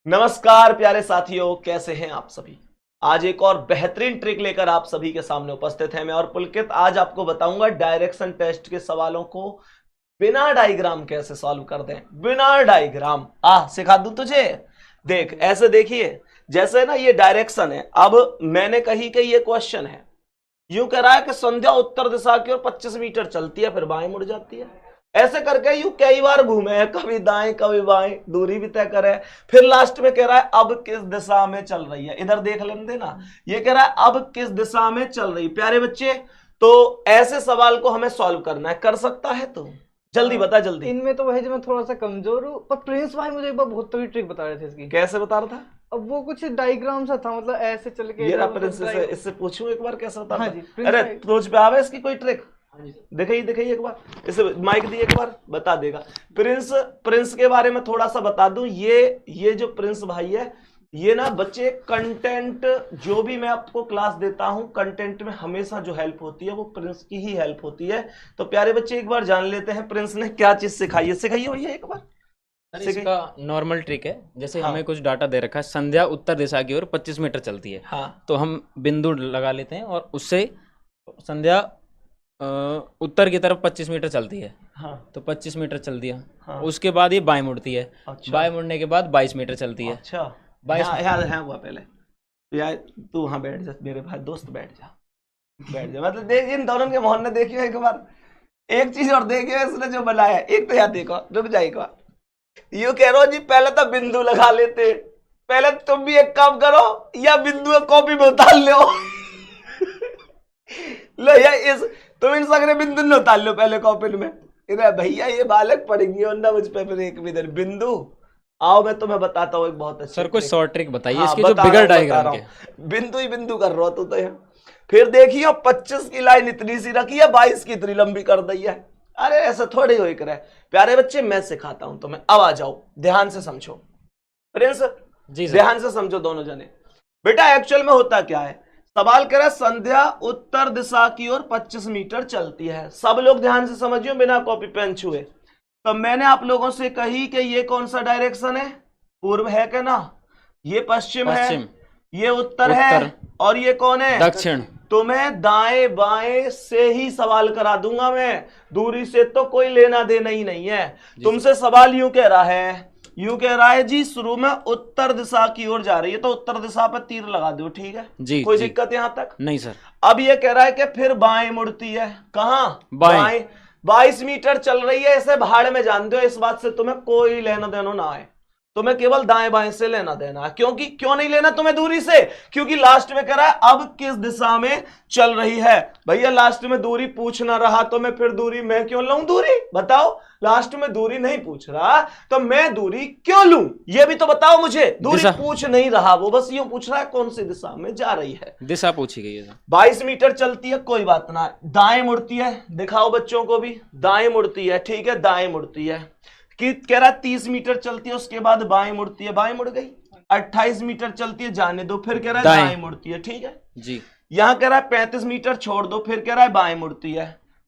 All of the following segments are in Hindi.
नमस्कार प्यारे साथियों, कैसे हैं आप सभी। आज एक और बेहतरीन ट्रिक लेकर आप सभी के सामने उपस्थित हैं मैं और पुलकित। आज आपको बताऊंगा डायरेक्शन टेस्ट के सवालों को बिना डायग्राम कैसे सॉल्व कर दें। बिना डायग्राम सिखा दूं तुझे। देख ऐसे देखिए, जैसे ना ये डायरेक्शन है। अब मैंने कही कि ये क्वेश्चन है, यूं कह रहा है कि संध्या उत्तर दिशा की ओर 25 मीटर चलती है, फिर बाएं मुड़ जाती है। ऐसे करके यू कई बार घूमे हैं, कभी दाएं कभी बाएं, दूरी भी तय करे। फिर लास्ट में कह रहा है अब किस दिशा में चल रही है। इधर देख लेने देना, ये कह रहा है अब किस दिशा में चल रही। प्यारे बच्चे, तो ऐसे सवाल को हमें सॉल्व करना है। कर सकता है तो जल्दी बता जल्दी। इनमें तो वही जो मैं थोड़ा सा कमजोर हूँ, पर प्रिंस भाई मुझे एक बार बहुत तगड़ी ट्रिक बता रहे थे इसकी। कैसे बता रहा था? अब वो कुछ डायग्राम सा था, मतलब ऐसे चल के। ये प्रिंस से इससे पूछूं एक बार कैसे बता हाँ रहा? अरे तुझ पे आवे इसकी कोई ट्रिक? दिखाइए एक बार, इसे माइक दी, एक बार बता देगा। प्रिंस के बारे में थोड़ा सा बता दूं। ये जो प्रिंस भाई है, ये ना बच्चे कंटेंट जो भी मैं आपको क्लास देता हूं, कंटेंट में हमेशा जो हेल्प होती है वो प्रिंस की ही हेल्प होती है। तो प्यारे बच्चे एक बार जान लेते हैं प्रिंस ने क्या चीज सिखाई है। सिखाइए भैया एक बार। इसका नॉर्मल ट्रिक है, जैसे हमें कुछ डाटा दे रखा है, संध्या उत्तर दिशा की ओर 25 मीटर चलती है। तो हम बिंदु लगा लेते हैं और उससे संध्या उत्तर की तरफ 25 मीटर चलती है। तो 25 मीटर चल दिया। उसके बाद ये बाएं मुड़ती है। बाएं मुड़ने के बाद 22 मीटर चलती है। 22 हुआ पहले। यार तू वहां बैठ जा मेरे भाई दोस्त, बैठ जा। मतलब देख, इन दोनों के मोहन ने देखियो एक बार। एक चीज और देखियो इसने जो बनाया। एक तो यार देखो, रुक जा एक बार। यू कह रहा जी पहले तो बिंदु लगा लेते। पहले तुम भी एक काम करो, या बिंदु कॉपी में उतार लो। लो या तुम इन सगरे बिंदु न उतार लो पहले कॉपी में। इधर भैया ये बालक पढ़ेंगे और ना मुझ पे फिर एक भी दिन बिंदु। आओ मैं तुम्हें बताता हूँ एक बहुत अच्छा सर, कोई शॉर्ट ट्रिक बताइए इसके जो बिगड़ डायग्राम के। बिंदु ही बिंदु कर रहा तू तो यहाँ। फिर देखिए 25 की लाइन इतनी सी रखी है, 22 की इतनी लंबी कर दी है। अरे ऐसा थोड़ी हो करे। प्यारे बच्चे मैं सिखाता हूं तुम्हें, अब आ जाओ ध्यान से समझो। प्रिंस जी ध्यान से समझो दोनों जने। बेटा एक्चुअल में होता क्या है, सवाल कह रहा है संध्या उत्तर दिशा की ओर 25 मीटर चलती है। सब लोग ध्यान से समझियो बिना कॉपी पेन छुए। तो मैंने आप लोगों से कही कि ये कौन सा डायरेक्शन है? पूर्व है क्या ना? ये पश्चिम है, ये उत्तर है, और ये कौन है? दक्षिण। तो मैं दाएं बाएं से ही सवाल करा दूंगा। मैं दूरी से तो कोई लेना देना ही नहीं है। तुमसे सवाल यूं कह रहा है जी शुरू में उत्तर दिशा की ओर जा रही है, तो उत्तर दिशा पर तीर लगा दो, ठीक है जी। कोई दिक्कत यहां तक नहीं सर। अब ये कह रहा है कि फिर बाएं मुड़ती है। कहां? बाएं। 22 मीटर चल रही है, ऐसे भाड़ में जान दो। इस बात से तुम्हें कोई लेना देना ना आए, तुम्हें केवल दाएं बाएं से लेना देना है। क्योंकि क्यों नहीं लेना तुम्हें दूरी से? क्योंकि लास्ट में कह रहा है अब किस दिशा में चल रही है। भैया लास्ट में दूरी पूछ ना रहा तो मैं फिर दूरी मैं क्यों लूं? दूरी बताओ। लास्ट में दूरी नहीं पूछ रहा तो मैं दूरी क्यों लूं? ये भी तो बताओ मुझे। दूरी पूछ नहीं रहा, वो बस यूं पूछ रहा है कौन सी दिशा में जा रही है। दिशा पूछी गई है। 22 मीटर चलती है, कोई बात ना। दाएं मुड़ती है, दिखाओ बच्चों को भी। दाएं मुड़ती है, ठीक है, दाएं मुड़ती है। कि कह रहा 30 मीटर चलती है, उसके बाद बाएं मुड़ती है, बाएं मुड़ गई। 28 मीटर चलती है, जाने दो, फिर कह रहा है दाएं मुड़ती है, ठीक है जी। यहां कह रहा है 35 मीटर छोड़ दो, फिर कह रहा है बाएं मुड़ती है।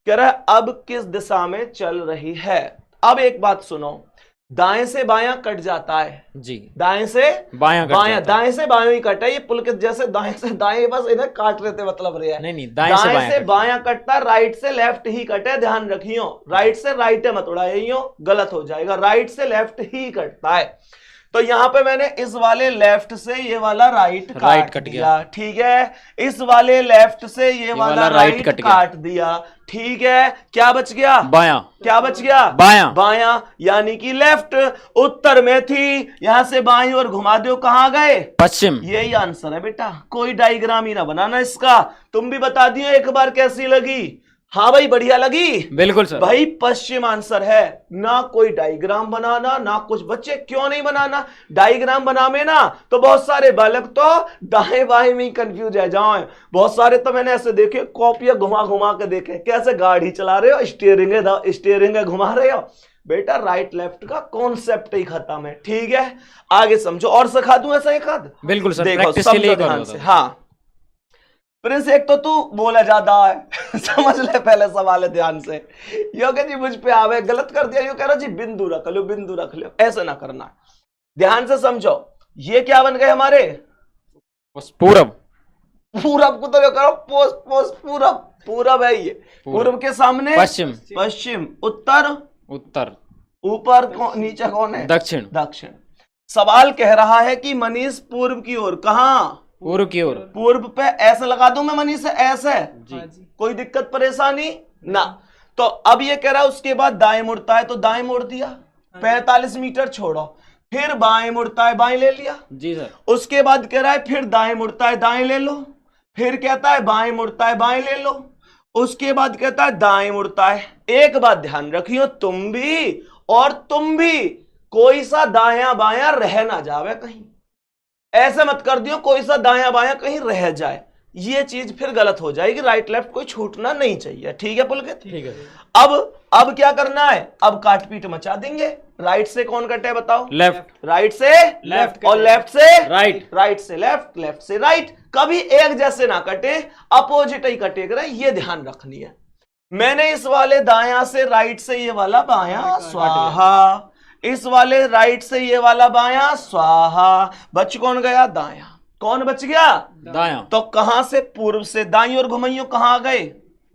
कह रहा है अब किस दिशा में चल रही है। अब एक बात सुनो, दाएं से बायां कट जाता है जी। दाएं से बायां, दाएं से बायां ही कटा। ये पुलकित जैसे दाएं से दाएं बस इन्हें काट रहे थे, मतलब रहे नहीं, दाएं से बायां कटता, राइट से लेफ्ट ही कटे। ध्यान रखियो, राइट से राइट मत उड़ाइयो, गलत हो जाएगा। राइट से लेफ्ट ही कटता है। तो यहां पे मैंने इस वाले लेफ्ट से ये वाला राइट कट दिया, ठीक है। इस वाले लेफ्ट से ये वाला राइट काट दिया, ठीक है। क्या बच गया? बायां। क्या बच गया? बायां। बायां यानी कि लेफ्ट उत्तर में थी, यहां से बाईं और घुमा दो, कहां गए? पश्चिम। यही आंसर है बेटा, कोई डायग्राम ही ना बनाना इसका। तुम भी बता दियो एक बार कैसी लगी। हाँ भाई बढ़िया लगी? बिल्कुल सर। भाई पश्चिम आंसर है, ना कोई डायग्राम बनाना ना कुछ। बच्चे क्यों नहीं बनाना? डायग्राम बनावे ना तो बहुत सारे बालक तो दाएं बाएं में कंफ्यूज है जाओ। बहुत सारे तो मैंने ऐसे देखे, कॉपियां घुमा घुमा के देखे, कैसे गाड़ी चला रहे हो, स्टीयरिंग घुमा रहे हो। बेटा राइट लेफ्ट का कॉन्सेप्ट ही खत्म है, ठीक है। आगे समझो और सिखा दूं ऐसा एक आध। बिल्कुल सर, देखो समझो ध्यान से। हाँ प्रिंस, एक तो तू बोला ज्यादा है। समझ ले पहले सवाल है ध्यान से। यो कह जी मुझ पे आवे, गलत कर दिया। यो कह रहा जी बिंदु रख लो, बिंदु रख लो। ऐसे ना करना, ध्यान से समझो। ये क्या बन गए हमारे? पूरब। पूरब को तो जो करो पोस्ट पोस्ट पूरब, पूरब है ये। पूर्व के सामने पश्चिम। पश्चिम। उत्तर उत्तर। ऊपर नीचे कौन है? दक्षिण। दक्षिण। सवाल कह रहा है कि मनीष पूर्व की ओर, कहां? पूर्व की ओर। पूर्व पे ऐसे लगा दूं मैं मनीष, ऐसे जी। कोई दिक्कत परेशानी ना। तो अब ये कह रहा है उसके बाद दाएं मुड़ता है, तो दाएं मोड़ दिया, 45 मीटर छोड़ो, फिर बाएं मुड़ता है, बाएं ले लिया। जी सर। उसके बाद कह रहा है फिर दाएं मुड़ता है, दाएं ले लो, फिर कहता है बाएं मुड़ता है, बाएं ले लो, उसके बाद कहता है दाएं मुड़ता है। एक बात ध्यान रखियो, तुम भी और तुम भी, कोई सा दाया बाया रह ना जावे कहीं, ऐसे मत कर दियो कोई सा दाया बाया कहीं रह जाए, ये चीज फिर गलत हो जाएगी। राइट लेफ्ट कोई छूटना नहीं चाहिए, ठीक है पुलकित? ठीक है। अब क्या करना है? अब काट पीट मचा देंगे। राइट से कौन कटे बताओ? लेफ्ट। राइट से लेफ्ट और लेफ्ट से राइट। राइट से लेफ्ट, लेफ्ट से राइट, कभी एक जैसे ना कटे, अपोजिट ही कटेगा, ये ध्यान रखनी है। मैंने इस वाले दाया से राइट से ये वाला बाया, स्वाहा, इस वाले राइट से ये वाला बाया, स्वाहा, बच कौन गया? दाया। कौन बच गया? दाया। तो कहां से? पूर्व से। दाई और घुमाइयो कहां आ गए?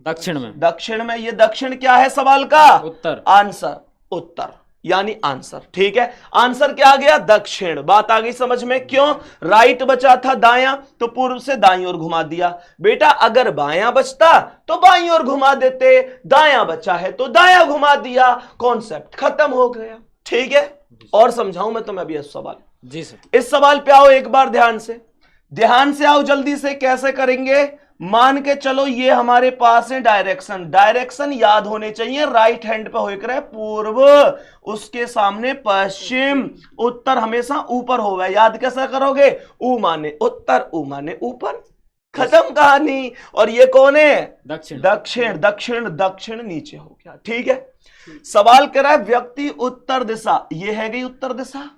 दक्षिण में। दक्षिण में। ये दक्षिण क्या है सवाल का? उत्तर। आंसर उत्तर, यानी आंसर, ठीक है। आंसर क्या आ गया? दक्षिण। बात आ गई समझ में? क्यों? राइट बचा था दाया, तो पूर्व से दाई और घुमा दिया। बेटा अगर बाया बचता तो बाई और घुमा देते, दाया बचा है तो दाया घुमा दिया, कॉन्सेप्ट खत्म हो गया, ठीक है। और समझाऊं मैं तुम्हें अभी इस सवाल? जी सर। इस सवाल पे आओ एक बार, ध्यान से आओ जल्दी से। कैसे करेंगे? मान के चलो ये हमारे पास है डायरेक्शन, डायरेक्शन याद होने चाहिए, राइट हैंड पे होकर पूर्व, उसके सामने पश्चिम, उत्तर हमेशा ऊपर होगा। याद कैसे करोगे? ऊ माने उत्तर, ऊ माने ऊपर, खत्म कहानी। और ये कौन है? दक्षिण। दक्षिण। दक्षिण दक्षिण नीचे हो गया, ठीक है। सवाल कह रहा है व्यक्ति उत्तर दिशा, ये है गई उत्तर दिशा,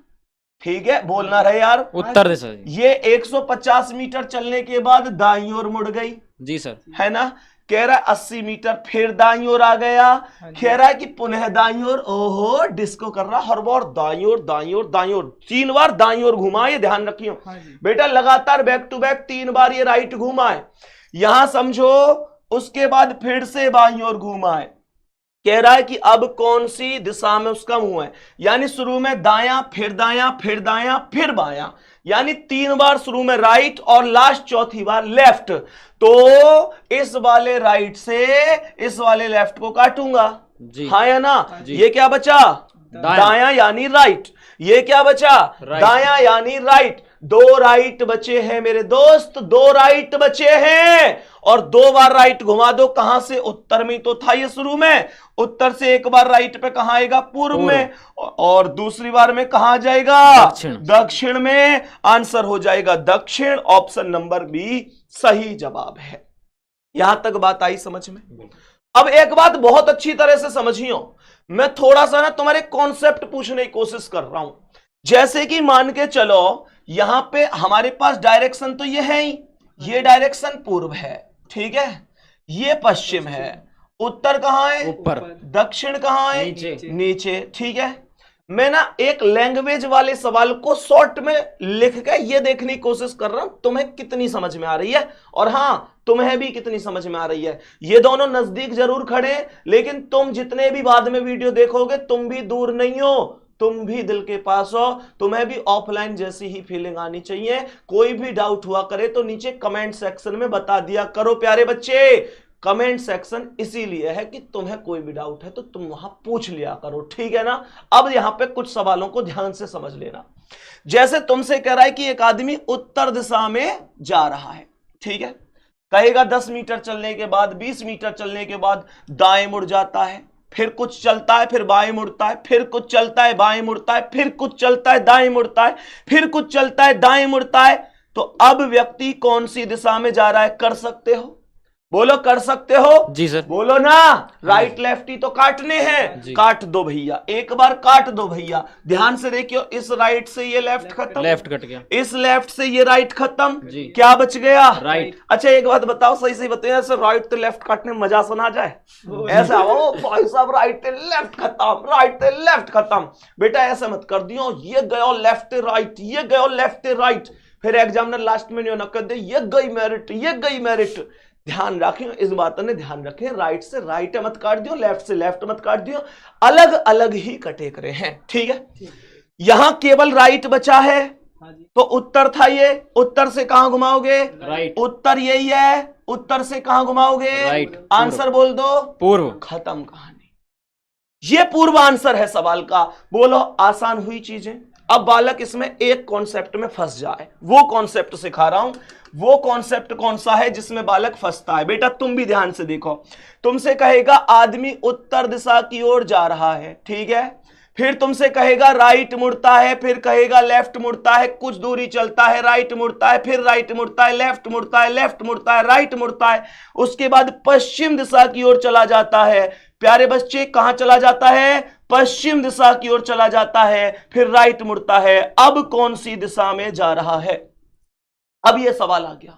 ठीक है, बोलना रहे यार। उत्तर दिशा। ये 150 मीटर चलने के बाद दाईं ओर मुड़ गई, जी सर। है ना। कह रहा है 80 मीटर फिर दाईं ओर आ गया, कह रहा है कि पुनः दाईं ओर। ओहो, डिस्को कर रहा, हर बार दाईं ओर दाईं ओर दाईं ओर, 3 बार दाईं ओर घुमा, ये ध्यान रखियो बेटा, लगातार बैक टू बैक 3 बार ये राइट घुमा है, यहां समझो। उसके बाद फिर से बाईं ओर घुमा है, कह रहा है कि अब कौन सी दिशा में उसका मुंह है, यानी शुरू में दायां, फिर दायां, फिर दायां, फिर बायां, यानी 3 बार शुरू में राइट और लास्ट चौथी बार लेफ्ट। तो इस वाले राइट से इस वाले लेफ्ट को काटूंगा, हाँ या ना। ये क्या बचा? दायां यानी राइट। ये क्या बचा? दायां यानी राइट। 2 राइट बचे हैं मेरे दोस्त, 2 राइट बचे हैं, और 2 बार राइट घुमा दो। कहां से? उत्तर में तो था ये शुरू में, उत्तर से एक बार राइट पे कहां आएगा? पूर्व में, और दूसरी बार में कहां जाएगा? दक्षिण में। आंसर हो जाएगा दक्षिण, ऑप्शन नंबर बी सही जवाब है। यहां तक बात आई समझ में? अब एक बात बहुत अच्छी तरह से समझियो, मैं थोड़ा सा ना तुम्हारे कॉन्सेप्ट पूछने की कोशिश कर रहा हूं। जैसे कि मान के चलो यहां पे हमारे पास डायरेक्शन तो ये है ही, ये डायरेक्शन पूर्व है, ठीक है, ये पश्चिम है, उत्तर कहां है? ऊपर। दक्षिण कहां है? नीचे। नीचे, ठीक है। मैं ना एक लैंग्वेज वाले सवाल को शॉर्ट में लिख के ये देखने की कोशिश कर रहा हूं तुम्हें कितनी समझ में आ रही है, और हां तुम्हें भी कितनी समझ में आ रही है। ये दोनों नजदीक जरूर खड़े, लेकिन तुम जितने भी बाद में वीडियो देखोगे तुम भी दूर नहीं हो, तुम भी दिल के पास हो, तुम्हें भी ऑफलाइन जैसी ही फीलिंग आनी चाहिए। कोई भी डाउट हुआ करे तो नीचे कमेंट सेक्शन में बता दिया करो प्यारे बच्चे। कमेंट सेक्शन इसीलिए है कि तुम्हें कोई भी डाउट है तो तुम वहां पूछ लिया करो, ठीक है ना। अब यहां पे कुछ सवालों को ध्यान से समझ लेना। जैसे तुमसे कह रहा है कि एक आदमी उत्तर दिशा में जा रहा है, ठीक है, कहेगा 10 मीटर चलने के बाद, 20 मीटर चलने के बाद दाएं मुड़ जाता है, फिर कुछ चलता है, फिर बाएं मुड़ता है, फिर कुछ चलता है, बाएं मुड़ता है, फिर कुछ चलता है, दाएं मुड़ता है, फिर कुछ चलता है, दाएं मुड़ता है। तो अब व्यक्ति कौन सी दिशा में जा रहा है? कर सकते हो? बोलो कर सकते हो? जी सर। बोलो ना। राइट लेफ्ट ही तो काटने हैं, काट दो भैया, एक बार काट दो भैया। ध्यान से देखियो, इस राइट से ये लेफ्ट खत्म, लेफ्ट कट गया, इस लेफ्ट से ये राइट खत्म, जी। क्या बच गया? राइट। अच्छा एक बात बताओ, सही सही बताओ, ऐसे राइट से लेफ्ट काटने में मजा सुना जाए? ऐसा हो भाई साहब, राइट से लेफ्ट खत्म, राइट से लेफ्ट खत्म। बेटा ऐसा मत कर दियो, ये गयो लेफ्ट से राइट, ये गयो लेफ्ट से राइट, फिर एग्जामिनर लास्ट में न कर दे ये गई मेरिट, ये गई मेरिट। ध्यान रखें, इस बात ने ध्यान रखें, राइट से राइट मत काट दियो, लेफ्ट से लेफ्ट मत काट दियो, अलग अलग ही कटे करे हैं। ठीक है, यहां केवल राइट बचा है, तो उत्तर था ये, उत्तर से कहां घुमाओगे? राइट। उत्तर यही है, उत्तर से कहां घुमाओगे? राइट। आंसर बोल दो, पूर्व। खत्म कहानी, ये पूर्व आंसर है सवाल का। बोलो आसान हुई चीजें। अब बालक इसमें एक कॉन्सेप्ट में फंस जाए, वो कॉन्सेप्ट सिखा रहा हूं। वो कॉन्सेप्ट कौन सा है जिसमें बालक फंसता है? बेटा तुम भी ध्यान से देखो, तुमसे कहेगा आदमी उत्तर दिशा की ओर जा रहा है, ठीक है, फिर तुमसे कहेगा राइट मुड़ता है, फिर कहेगा लेफ्ट मुड़ता है, कुछ दूरी चलता है, राइट मुड़ता है, फिर राइट मुड़ता है, लेफ्ट मुड़ता है, लेफ्ट मुड़ता है, राइट मुड़ता है, उसके बाद पश्चिम दिशा की ओर चला जाता है। प्यारे बच्चे कहां चला जाता है? पश्चिम दिशा की ओर चला जाता है, फिर राइट मुड़ता है। अब कौन सी दिशा में जा रहा है? अब यह सवाल आ गया,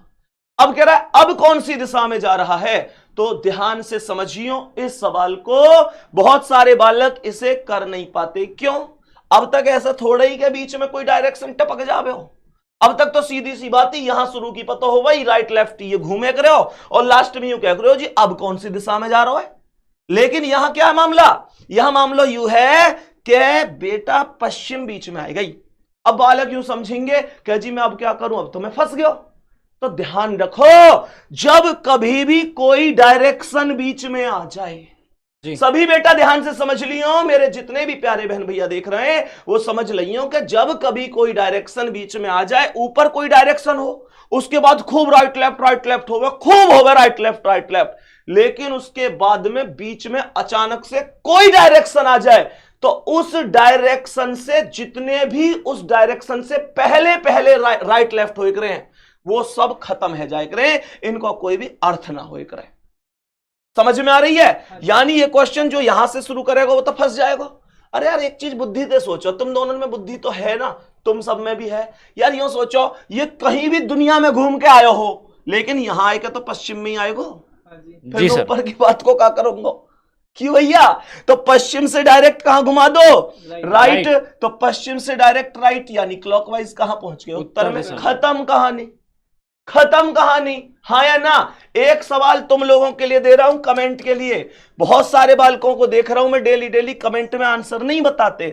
अब कह रहा है अब कौन सी दिशा में जा रहा है? तो ध्यान से समझियो इस सवाल को, बहुत सारे बालक इसे कर नहीं पाते। क्यों? अब तक ऐसा थोड़ा ही के बीच में कोई डायरेक्शन टपक जावे हो। अब तक तो सीधी सी बात ही यहां शुरू की पता हो भाई, राइट लेफ्ट ये घूमे करे हो, और लास्ट में यूं कह रहे हो जी अब कौन सी दिशा में जा रहा है। लेकिन यहां क्या मामला? यह मामला यूं है कि बेटा पश्चिम बीच में आ गई। अब बालक यूं समझेंगे कि जी मैं अब क्या करूं, अब तो मैं फंस गया। तो ध्यान रखो, जब कभी भी कोई डायरेक्शन बीच में आ जाए, सभी बेटा ध्यान से समझ लियो, मेरे जितने भी प्यारे बहन भैया देख रहे हैं वो समझ लियो कि जब कभी कोई डायरेक्शन बीच में आ जाए, ऊपर कोई डायरेक्शन हो, उसके बाद खूब राइट लेफ्ट होगा, खूब होगा राइट लेफ्ट, लेकिन उसके बाद में बीच में अचानक से कोई डायरेक्शन आ जाए, तो उस डायरेक्शन से जितने भी उस डायरेक्शन से पहले राइट लेफ्ट हो करे हैं वो सब खत्म है जाए करे, इनको कोई भी अर्थ ना हो करे। समझ में आ रही है? यानी ये क्वेश्चन जो यहां से शुरू करेगा वो तो फंस जाएगा। अरे यार एक चीज बुद्धि से सोचो, तुम दोनों में बुद्धि तो है ना, तुम सब में भी है यार। यूं सोचो, ये कहीं भी दुनिया में घूम के आयो हो, लेकिन यहां आएगा तो पश्चिम में ही आएगो, फिर ऊपर की बात को क्या करूंगा? क्यों भैया? तो पश्चिम से डायरेक्ट कहां घुमा दो? राइट। तो पश्चिम से डायरेक्ट राइट, यानी क्लॉकवाइज कहां पहुंच गए? उत्तर में। खत्म कहानी, खत्म कहानी। हाँ या ना? एक सवाल तुम लोगों के लिए दे रहा हूं कमेंट के लिए। बहुत सारे बालकों को देख रहा हूं मैं डेली कमेंट में आंसर नहीं बताते,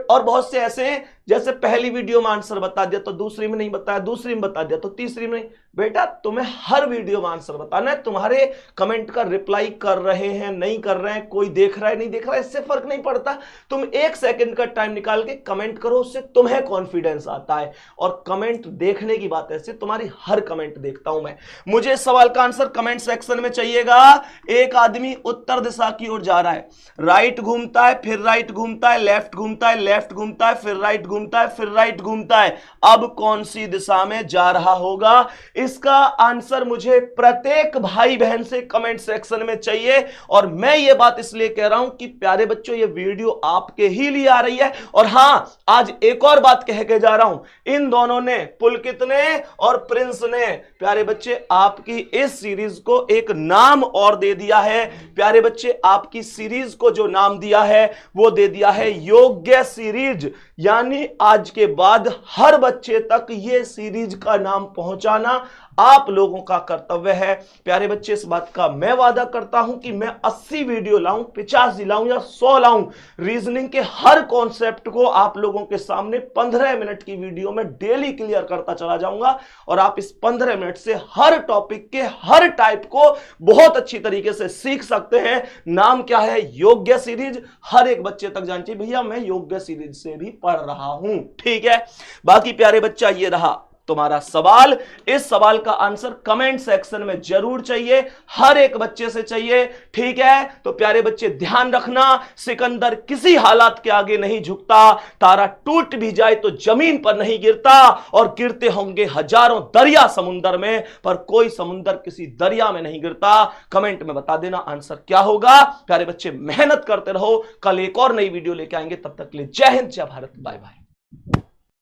और बहुत से ऐसे हैं जैसे पहली वीडियो में आंसर बता दिया तो दूसरी में नहीं बताया, दूसरी में बता दिया तो तीसरी में नहीं। बेटा तुम्हें हर वीडियो में आंसर बताना है। तुम्हारे कमेंट का रिप्लाई कर रहे हैं नहीं कर रहे हैं, कोई देख रहा है नहीं देख रहा है, इससे फर्क नहीं पड़ता। तुम 1 सेकंड का टाइम निकाल के कमेंट करो, उससे तुम्हें कॉन्फिडेंस आता है। और कमेंट देखने की बात ऐसे, तुम्हारी हर कमेंट देखता हूं मैं। मुझे सवाल का आंसर कमेंट सेक्शन में चाहिएगा। एक आदमी उत्तर दिशा की ओर जा रहा है, राइट घूमता है, फिर राइट घूमता है, लेफ्ट घूमता है, लेफ्ट घूमता है, फिर राइट घूमता है, फिर राइट घूमता है। अब कौन सी दिशा में जा रहा होगा? इसका आंसर मुझे प्रत्येक भाई बहन से कमेंट सेक्शन में चाहिए। और मैं ये बात इसलिए कह रहा हूं कि प्यारे बच्चों ये वीडियो आपके ही लिए आ रही है। और हां, आज एक और बात कह के जा रहा हूं, इन दोनों ने, पुलकित ने और प्रिंस ने, प्यारे बच्चे आपकी इस सीरीज को एक नाम और दे दिया है। प्यारे बच्चे आपकी सीरीज को जो नाम दिया है वो दे दिया है योग्य सीरीज। यानी आज के बाद हर बच्चे तक ये सीरीज का नाम पहुंचाना आप लोगों का कर्तव्य है। प्यारे बच्चे इस बात का मैं वादा करता हूं कि मैं 80 वीडियो लाऊं, 85 लाऊं या 100 लाऊं, रीजनिंग के हर कॉन्सेप्ट को आप लोगों के सामने 15 मिनट की वीडियो में डेली क्लियर करता चला जाऊंगा। और आप इस 15 मिनट से हर टॉपिक के हर टाइप को बहुत अच्छी तरीके से सीख सकते हैं। नाम क्या है? योग्य सीरीज। हर एक बच्चे तक जानते भैया मैं योग्य सीरीज से भी पढ़ रहा हूं, ठीक है। बाकी प्यारे बच्चा ये रहा, तुम्हारा सवाल, इस सवाल का आंसर कमेंट सेक्शन में जरूर चाहिए, हर एक बच्चे से चाहिए, ठीक है। तो प्यारे बच्चे ध्यान रखना, सिकंदर किसी हालात के आगे नहीं झुकता, तारा टूट भी जाए तो जमीन पर नहीं गिरता, और गिरते होंगे हजारों दरिया समुंदर में, पर कोई समुंदर किसी दरिया में नहीं गिरता। कमेंट में बता देना आंसर क्या होगा। प्यारे बच्चे मेहनत करते रहो, कल एक और नई वीडियो लेके आएंगे, तब तक के लिए जय हिंद, जय भारत, बाय बाय।